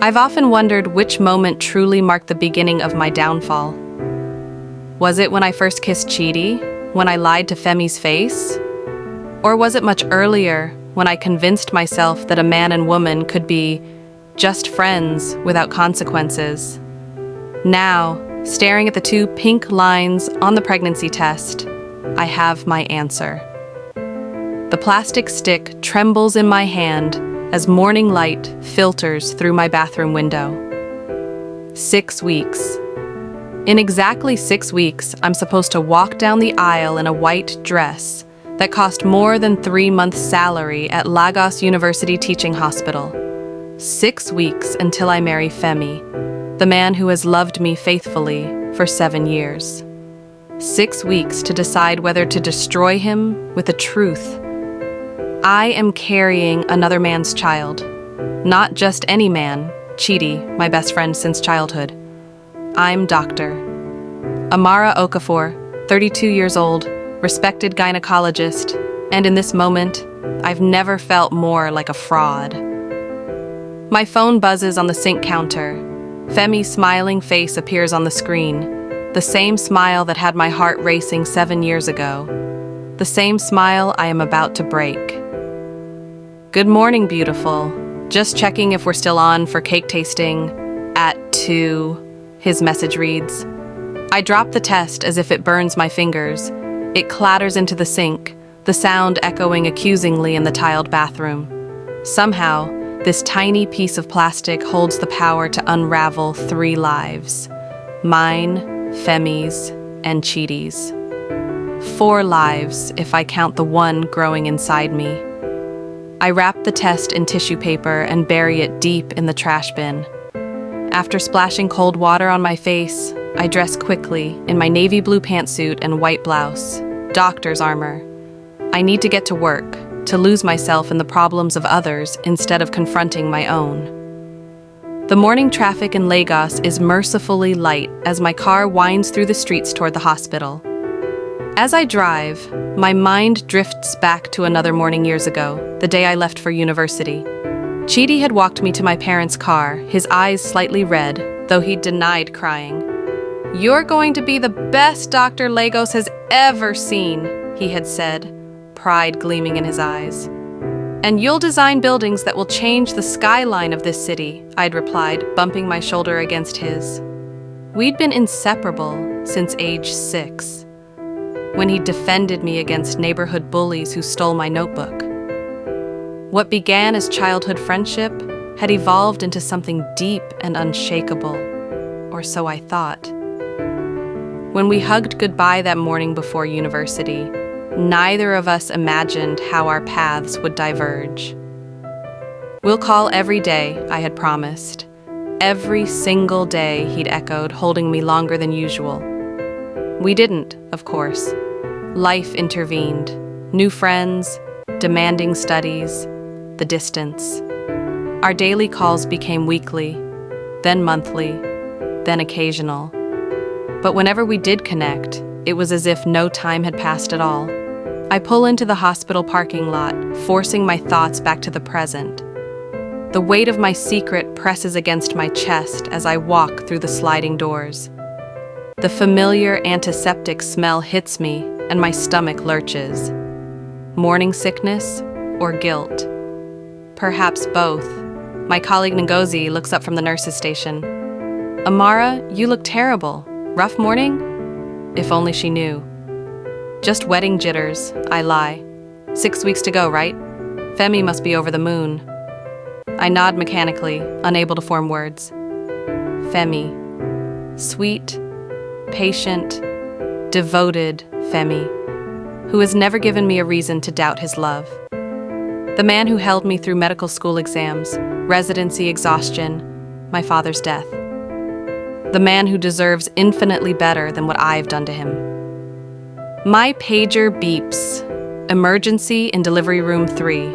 I've often wondered which moment truly marked the beginning of my downfall. Was it when I first kissed Chidi? When I lied to Femi's face? Or was it much earlier, when I convinced myself that a man and woman could be just friends without consequences? Now, staring at the 2 pink lines on the pregnancy test, I have my answer. The plastic stick trembles in my hand as morning light filters through my bathroom window. 6 weeks. In exactly 6 weeks, I'm supposed to walk down the aisle in a white dress that cost more than 3 months' salary at Lagos University Teaching Hospital. 6 weeks until I marry Femi, the man who has loved me faithfully for 7 years. 6 weeks to decide whether to destroy him with the truth. I am carrying another man's child. Not just any man, Chidi, my best friend since childhood. I'm Dr. Amara Okafor, 32 years old, respected gynecologist, and in this moment, I've never felt more like a fraud. My phone buzzes on the sink counter. Femi's smiling face appears on the screen, the same smile that had my heart racing 7 years ago, the same smile I am about to break. Good morning, beautiful. Just checking if we're still on for cake tasting at 2, his message reads. I drop the test as if it burns my fingers. It clatters into the sink, the sound echoing accusingly in the tiled bathroom. Somehow, this tiny piece of plastic holds the power to unravel 3 lives. Mine, Femi's, and Chidi's. 4 lives if I count the one growing inside me. I wrap the test in tissue paper and bury it deep in the trash bin. After splashing cold water on my face, I dress quickly in my navy blue pantsuit and white blouse, doctor's armor. I need to get to work, to lose myself in the problems of others instead of confronting my own. The morning traffic in Lagos is mercifully light as my car winds through the streets toward the hospital. As I drive, my mind drifts back to another morning years ago, the day I left for university. Chidi had walked me to my parents' car, his eyes slightly red, though he denied crying. "You're going to be the best doctor Lagos has ever seen," he had said, pride gleaming in his eyes. "And you'll design buildings that will change the skyline of this city," I'd replied, bumping my shoulder against his. We'd been inseparable since age 6. When he defended me against neighborhood bullies who stole my notebook. What began as childhood friendship had evolved into something deep and unshakable, or so I thought. When we hugged goodbye that morning before university, neither of us imagined how our paths would diverge. "We'll call every day," I had promised. Every single day, he'd echoed, holding me longer than usual. We didn't, of course. Life intervened. New friends, demanding studies, the distance. Our daily calls became weekly, then monthly, then occasional. But whenever we did connect, it was as if no time had passed at all. I pull into the hospital parking lot, forcing my thoughts back to the present. The weight of my secret presses against my chest as I walk through the sliding doors. The familiar antiseptic smell hits me, and my stomach lurches. Morning sickness or guilt? Perhaps both. My colleague Ngozi looks up from the nurse's station. "Amara, you look terrible. Rough morning?" If only she knew. "Just wedding jitters," I lie. 6 weeks to go, right? Femi must be over the moon. I nod mechanically, unable to form words. Femi. Sweet, patient, devoted Femi, who has never given me a reason to doubt his love. The man who held me through medical school exams, residency exhaustion, my father's death. The man who deserves infinitely better than what I've done to him. My pager beeps. Emergency in delivery room 3.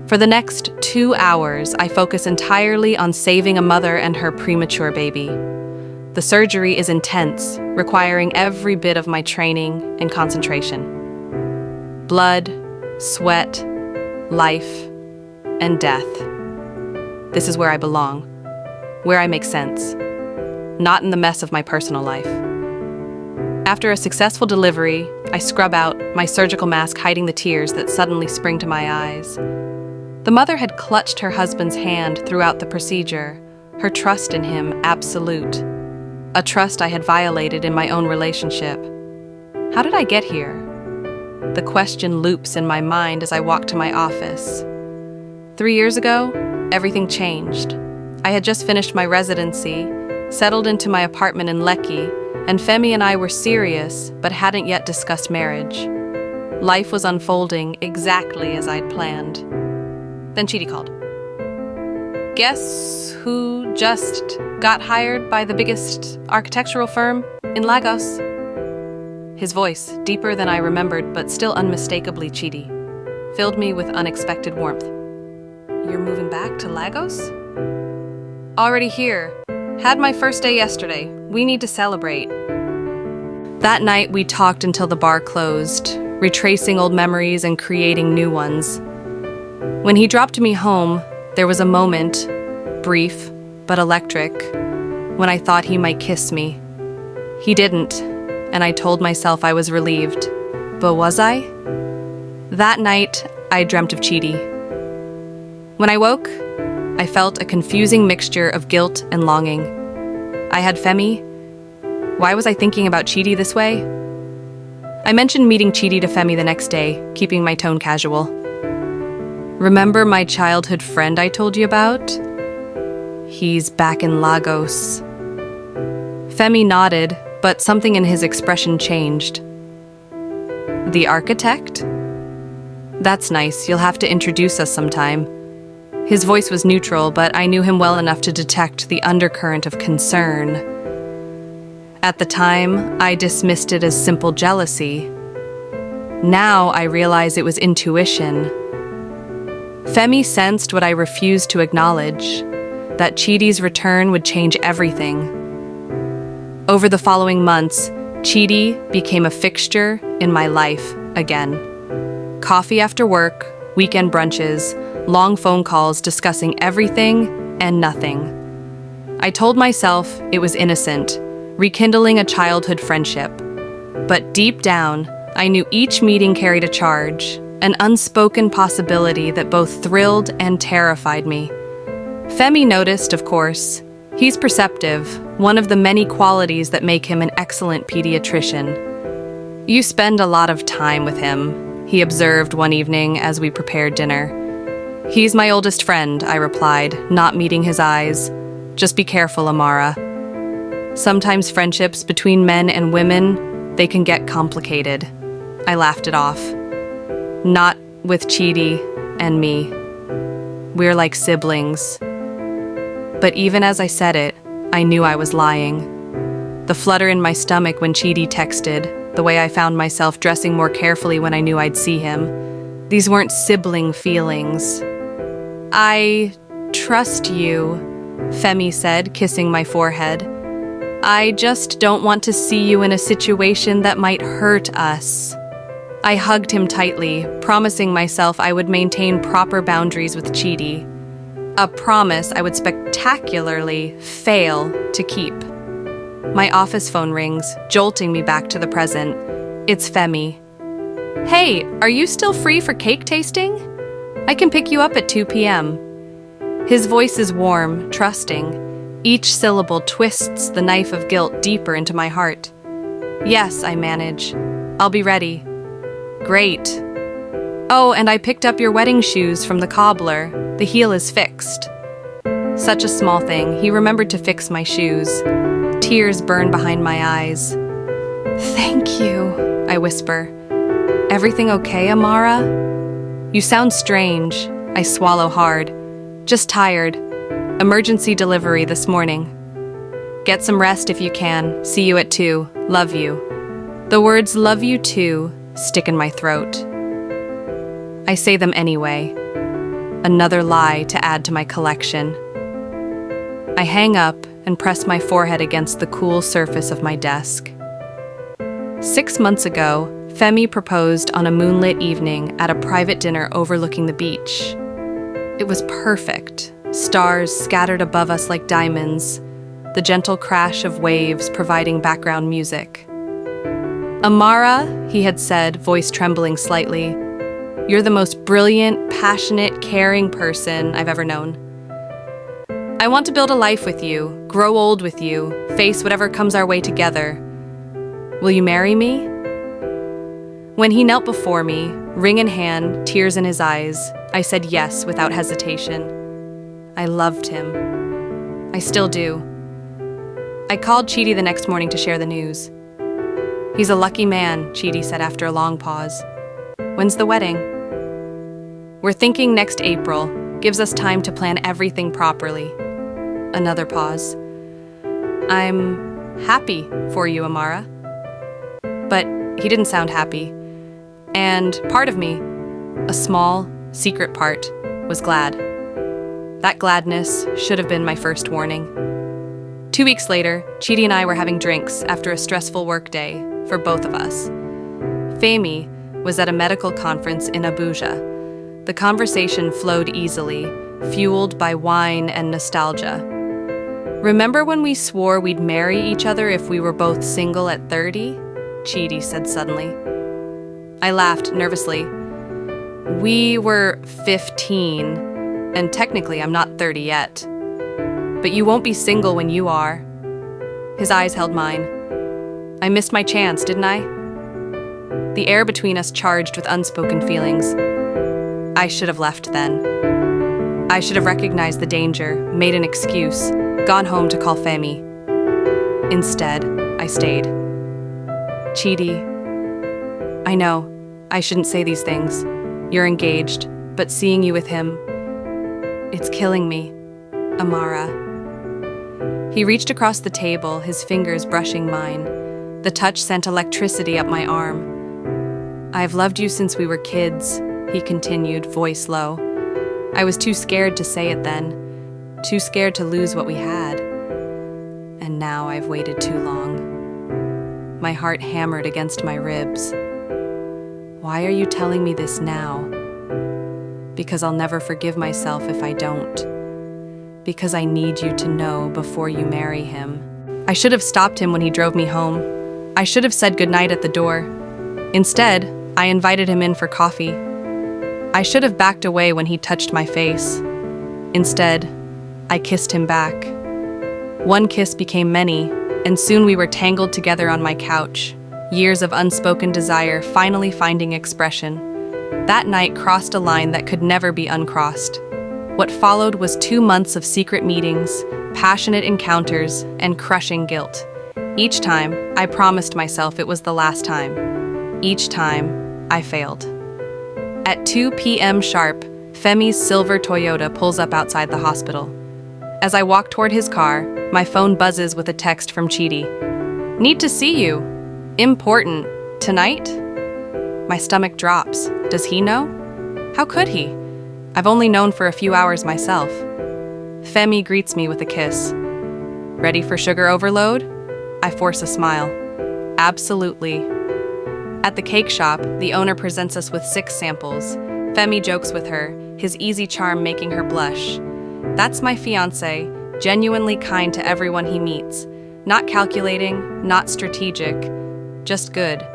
For the next 2 hours, I focus entirely on saving a mother and her premature baby. The surgery is intense, requiring every bit of my training and concentration. Blood, sweat, life, and death. this is where I belong, where I make sense, not in the mess of my personal life. After a successful delivery, I scrub out, my surgical mask hiding the tears that suddenly spring to my eyes. The mother had clutched her husband's hand throughout the procedure, her trust in him absolute. A trust I had violated in my own relationship. How did I get here? The question loops in my mind as I walk to my office. 3 years ago, everything changed. I had just finished my residency, settled into my apartment in Lekki, and Femi and I were serious, but hadn't yet discussed marriage. Life was unfolding exactly as I'd planned. Then Chidi called. Guess who just got hired by the biggest architectural firm in Lagos? His voice, deeper than I remembered but still unmistakably Chidi, filled me with unexpected warmth. You're moving back to Lagos? Already here. Had my first day yesterday. We need to celebrate. That night, we talked until the bar closed, retracing old memories and creating new ones. When he dropped me home, there was a moment, brief but electric, when I thought he might kiss me. He didn't, and I told myself I was relieved. But was I? That night, I dreamt of Chidi. When I woke, I felt a confusing mixture of guilt and longing. I had Femi. Why was I thinking about Chidi this way? I mentioned meeting Chidi to Femi the next day, keeping my tone casual. Remember my childhood friend I told you about? He's back in Lagos. Femi nodded, but something in his expression changed. The architect? That's nice, you'll have to introduce us sometime. His voice was neutral, but I knew him well enough to detect the undercurrent of concern. At the time, I dismissed it as simple jealousy. Now I realize it was intuition. Femi sensed what I refused to acknowledge, that Chidi's return would change everything. Over the following months, Chidi became a fixture in my life again. Coffee after work, weekend brunches, long phone calls discussing everything and nothing. I told myself it was innocent, rekindling a childhood friendship. But deep down, I knew each meeting carried a charge, an unspoken possibility that both thrilled and terrified me. Femi noticed, of course. He's perceptive, one of the many qualities that make him an excellent pediatrician. You spend a lot of time with him, he observed one evening as we prepared dinner. He's my oldest friend, I replied, not meeting his eyes. Just be careful, Amara. Sometimes friendships between men and women, they can get complicated. I laughed it off. Not with Chidi and me. We're like siblings. But even as I said it, I knew I was lying. The flutter in my stomach when Chidi texted, the way I found myself dressing more carefully when I knew I'd see him. These weren't sibling feelings. I trust you, Femi said, kissing my forehead. I just don't want to see you in a situation that might hurt us. I hugged him tightly, promising myself I would maintain proper boundaries with Chidi. A promise I would spectacularly fail to keep. My office phone rings, jolting me back to the present. It's Femi. Hey, are you still free for cake tasting? I can pick you up at 2 p.m. His voice is warm, trusting. Each syllable twists the knife of guilt deeper into my heart. Yes, I manage. I'll be ready. Great. Oh, and I picked up your wedding shoes from the cobbler. The heel is fixed. Such a small thing. He remembered to fix my shoes. Tears burn behind my eyes. Thank you, I whisper. Everything okay, Amara? You sound strange. I swallow hard. Just tired. Emergency delivery this morning. Get some rest if you can. See you at 2. Love you. The words love you too stick in my throat. I say them anyway. Another lie to add to my collection. I hang up and press my forehead against the cool surface of my desk. 6 months ago, Femi proposed on a moonlit evening at a private dinner overlooking the beach. It was perfect, stars scattered above us like diamonds, the gentle crash of waves providing background music. "Amara," he had said, voice trembling slightly, "you're the most brilliant, passionate, caring person I've ever known. I want to build a life with you, grow old with you, face whatever comes our way together. Will you marry me?" When he knelt before me, ring in hand, tears in his eyes, I said yes without hesitation. I loved him. I still do. I called Chidi the next morning to share the news. "He's a lucky man," Chidi said after a long pause. "When's the wedding?" "We're thinking next April. Gives us time to plan everything properly." Another pause. "I'm happy for you, Amara." But he didn't sound happy. And part of me, a small, secret part, was glad. That gladness should have been my first warning. 2 weeks later, Chidi and I were having drinks after a stressful work day for both of us. Femi was at a medical conference in Abuja. The conversation flowed easily, fueled by wine and nostalgia. "Remember when we swore we'd marry each other if we were both single at 30? Chidi said suddenly. I laughed nervously. "We were 15, and technically I'm not 30 yet. But you won't be single when you are." His eyes held mine. I missed my chance, didn't I? The air between us charged with unspoken feelings. I should have left then. I should have recognized the danger, made an excuse, gone home to call Femi. Instead, I stayed. "Chidi, I know, I shouldn't say these things. You're engaged, but seeing you with him, it's killing me, Amara." He reached across the table, his fingers brushing mine. The touch sent electricity up my arm. "I've loved you since we were kids," he continued, voice low. I was too scared to say it then, too scared to lose what we had. And now I've waited too long. My heart hammered against my ribs. "Why are you telling me this now?" "Because I'll never forgive myself if I don't. Because I need you to know before you marry him." I should have stopped him when he drove me home. I should have said goodnight at the door. Instead, I invited him in for coffee. I should have backed away when he touched my face. Instead, I kissed him back. One kiss became many, and soon we were tangled together on my couch, years of unspoken desire finally finding expression. That night crossed a line that could never be uncrossed. What followed was 2 months of secret meetings, passionate encounters, and crushing guilt. Each time, I promised myself it was the last time. Each time, I failed. At 2 p.m. sharp, Femi's silver Toyota pulls up outside the hospital. As I walk toward his car, my phone buzzes with a text from Chidi. "Need to see you. Important. Tonight?" My stomach drops. Does he know? How could he? I've only known for a few hours myself. Femi greets me with a kiss. "Ready for sugar overload?" I force a smile. "Absolutely." At the cake shop, the owner presents us with 6 samples. Femi jokes with her, his easy charm making her blush. That's my fiancé, genuinely kind to everyone he meets. Not calculating, not strategic, just good.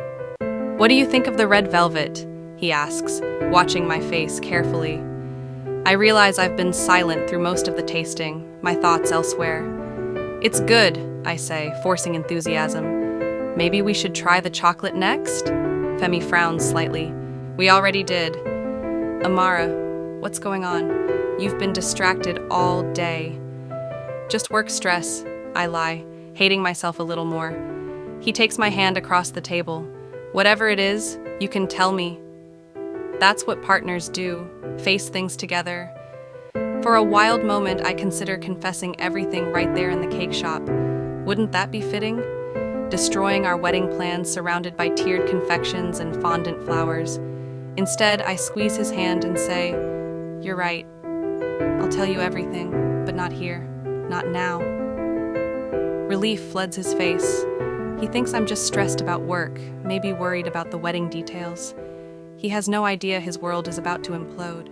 "What do you think of the red velvet?" he asks, watching my face carefully. I realize I've been silent through most of the tasting, my thoughts elsewhere. "It's good," I say, forcing enthusiasm. "Maybe we should try the chocolate next?" Femi frowns slightly. "We already did." "Amara, what's going on? You've been distracted all day." "Just work stress," I lie, hating myself a little more. He takes my hand across the table. "Whatever it is, you can tell me." That's what partners do, face things together. For a wild moment, I consider confessing everything right there in the cake shop. Wouldn't that be fitting? Destroying our wedding plans surrounded by tiered confections and fondant flowers. Instead, I squeeze his hand and say, "You're right. I'll tell you everything, but not here, not now." Relief floods his face. He thinks I'm just stressed about work, maybe worried about the wedding details. He has no idea his world is about to implode.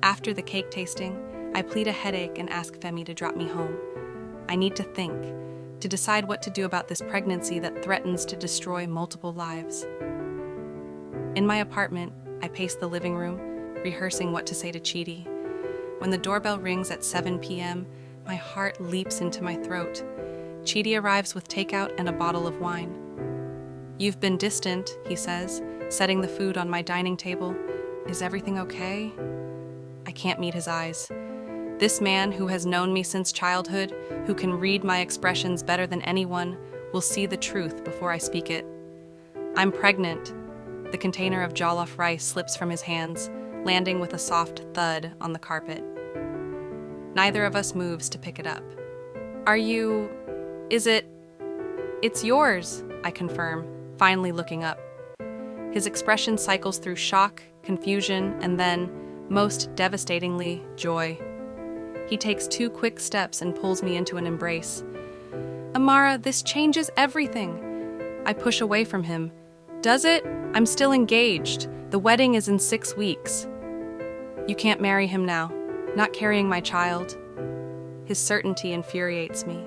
After the cake tasting, I plead a headache and ask Femi to drop me home. I need to think, to decide what to do about this pregnancy that threatens to destroy multiple lives. In my apartment, I pace the living room, rehearsing what to say to Chidi. When the doorbell rings at 7 p.m., my heart leaps into my throat. Chidi arrives with takeout and a bottle of wine. "You've been distant," he says, setting the food on my dining table. "Is everything okay?" I can't meet his eyes. This man, who has known me since childhood, who can read my expressions better than anyone, will see the truth before I speak it. "I'm pregnant." The container of jollof rice slips from his hands, landing with a soft thud on the carpet. Neither of us moves to pick it up. Is it? "It's yours," I confirm, finally looking up. His expression cycles through shock, confusion, and then, most devastatingly, joy. He takes 2 quick steps and pulls me into an embrace. "Amara, this changes everything." I push away from him. "Does it? I'm still engaged. The wedding is in 6 weeks." "You can't marry him now. Not carrying my child." His certainty infuriates me.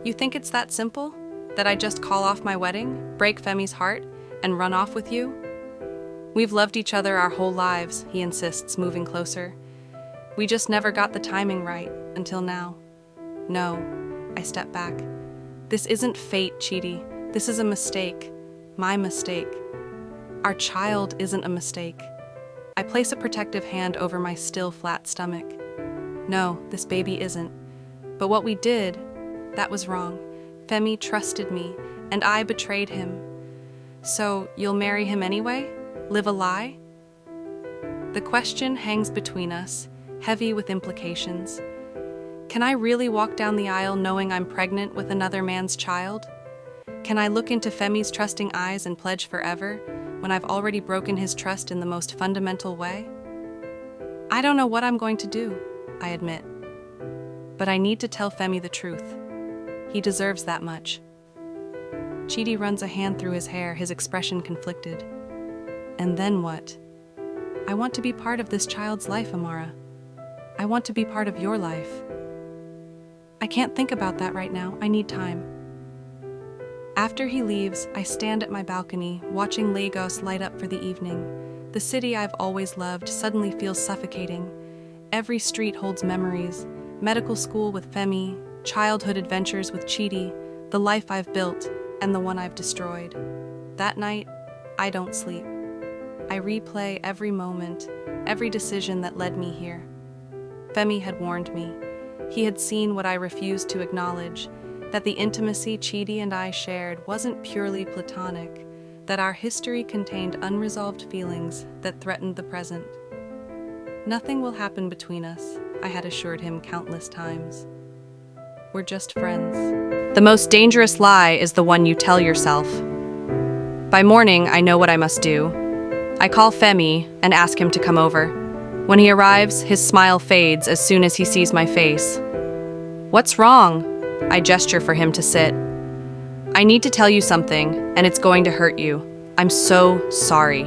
"You think it's that simple? That I just call off my wedding, break Femi's heart, and run off with you?" "We've loved each other our whole lives," he insists, moving closer. "We just never got the timing right, until now." "No," I step back. "This isn't fate, Chidi. This is a mistake. My mistake. Our child isn't a mistake." I place a protective hand over my still flat stomach. "No, this baby isn't. But what we did, that was wrong. Femi trusted me, and I betrayed him. So, you'll marry him anyway? Live a lie?" The question hangs between us, heavy with implications. Can I really walk down the aisle knowing I'm pregnant with another man's child? Can I look into Femi's trusting eyes and pledge forever, when I've already broken his trust in the most fundamental way? I don't know what I'm going to do, I admit. But I need to tell Femi the truth. He deserves that much. Chidi runs a hand through his hair, his expression conflicted. "And then what?" "I want to be part of this child's life, Amara. I want to be part of your life." "I can't think about that right now. I need time." After he leaves, I stand at my balcony, watching Lagos light up for the evening. The city I've always loved suddenly feels suffocating. Every street holds memories: medical school with Femi, childhood adventures with Chidi, the life I've built, and the one I've destroyed. That night, I don't sleep. I replay every moment, every decision that led me here. Femi had warned me. He had seen what I refused to acknowledge, that the intimacy Chidi and I shared wasn't purely platonic, that our history contained unresolved feelings that threatened the present. "Nothing will happen between us," I had assured him countless times. "We're just friends." The most dangerous lie is the one you tell yourself. By morning, I know what I must do. I call Femi and ask him to come over. When he arrives, his smile fades as soon as he sees my face. "What's wrong?" I gesture for him to sit. "I need to tell you something, and it's going to hurt you. I'm so sorry."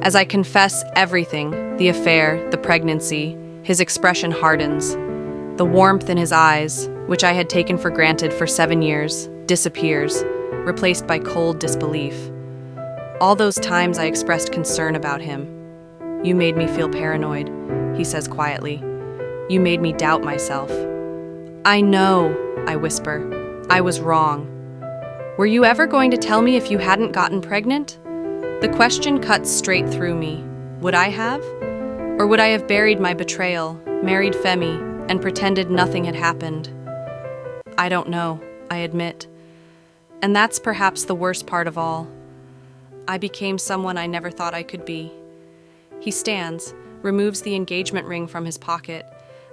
As I confess everything, the affair, the pregnancy, his expression hardens. The warmth in his eyes, which I had taken for granted for 7 years, disappears, replaced by cold disbelief. All those times I expressed concern about him. "You made me feel paranoid," he says quietly. "You made me doubt myself." "I know," I whisper. "I was wrong." "Were you ever going to tell me if you hadn't gotten pregnant?" The question cuts straight through me. Would I have? Or would I have buried my betrayal, married Femi, and pretended nothing had happened? I don't know, I admit. And that's perhaps the worst part of all. I became someone I never thought I could be. He stands, removes the engagement ring from his pocket,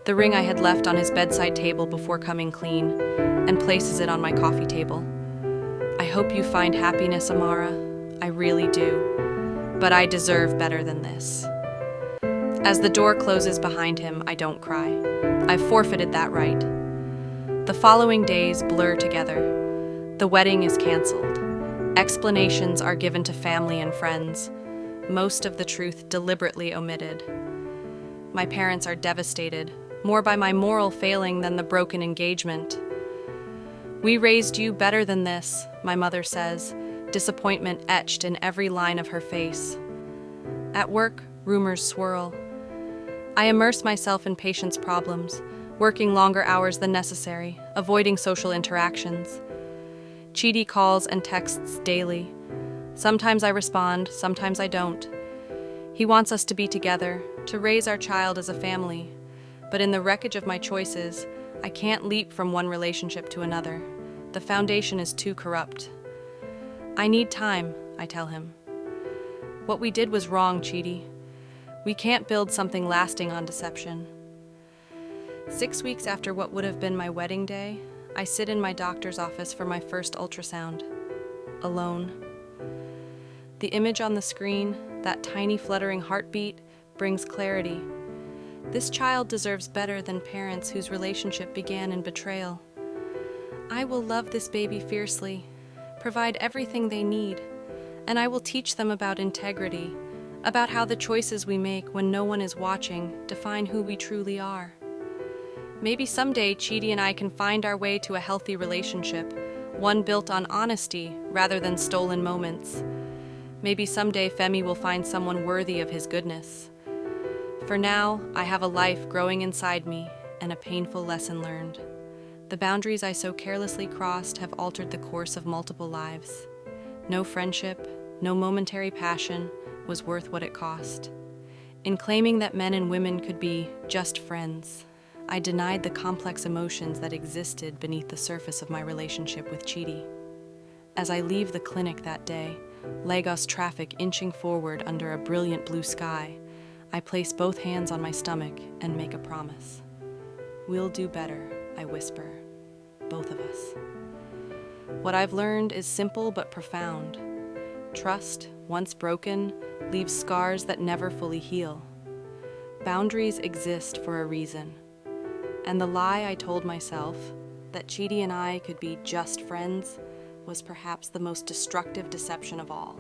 the ring I had left on his bedside table before coming clean, and places it on my coffee table. "I hope you find happiness, Amara. I really do. But I deserve better than this." As the door closes behind him, I don't cry. I've forfeited that right. The following days blur together. The wedding is canceled. Explanations are given to family and friends, most of the truth deliberately omitted. My parents are devastated, more by my moral failing than the broken engagement. "We raised you better than this," my mother says, disappointment etched in every line of her face. At work, rumors swirl. I immerse myself in patients' problems, working longer hours than necessary, avoiding social interactions. Chidi calls and texts daily. Sometimes I respond, sometimes I don't. He wants us to be together, to raise our child as a family. But in the wreckage of my choices, I can't leap from one relationship to another. The foundation is too corrupt. "I need time," I tell him. "What we did was wrong, Chidi. We can't build something lasting on deception." 6 weeks after what would have been my wedding day, I sit in my doctor's office for my first ultrasound. Alone. The image on the screen, that tiny fluttering heartbeat, brings clarity. This child deserves better than parents whose relationship began in betrayal. I will love this baby fiercely, provide everything they need, and I will teach them about integrity, about how the choices we make when no one is watching define who we truly are. Maybe someday Chidi and I can find our way to a healthy relationship, one built on honesty rather than stolen moments. Maybe someday Femi will find someone worthy of his goodness. For now, I have a life growing inside me and a painful lesson learned. The boundaries I so carelessly crossed have altered the course of multiple lives. No friendship, no momentary passion was worth what it cost. In claiming that men and women could be just friends, I denied the complex emotions that existed beneath the surface of my relationship with Chidi. As I leave the clinic that day, Lagos traffic inching forward under a brilliant blue sky, I place both hands on my stomach and make a promise. "We'll do better," I whisper. "Both of us." What I've learned is simple but profound. Trust, once broken, leaves scars that never fully heal. Boundaries exist for a reason. And the lie I told myself, that Chidi and I could be just friends, was perhaps the most destructive deception of all.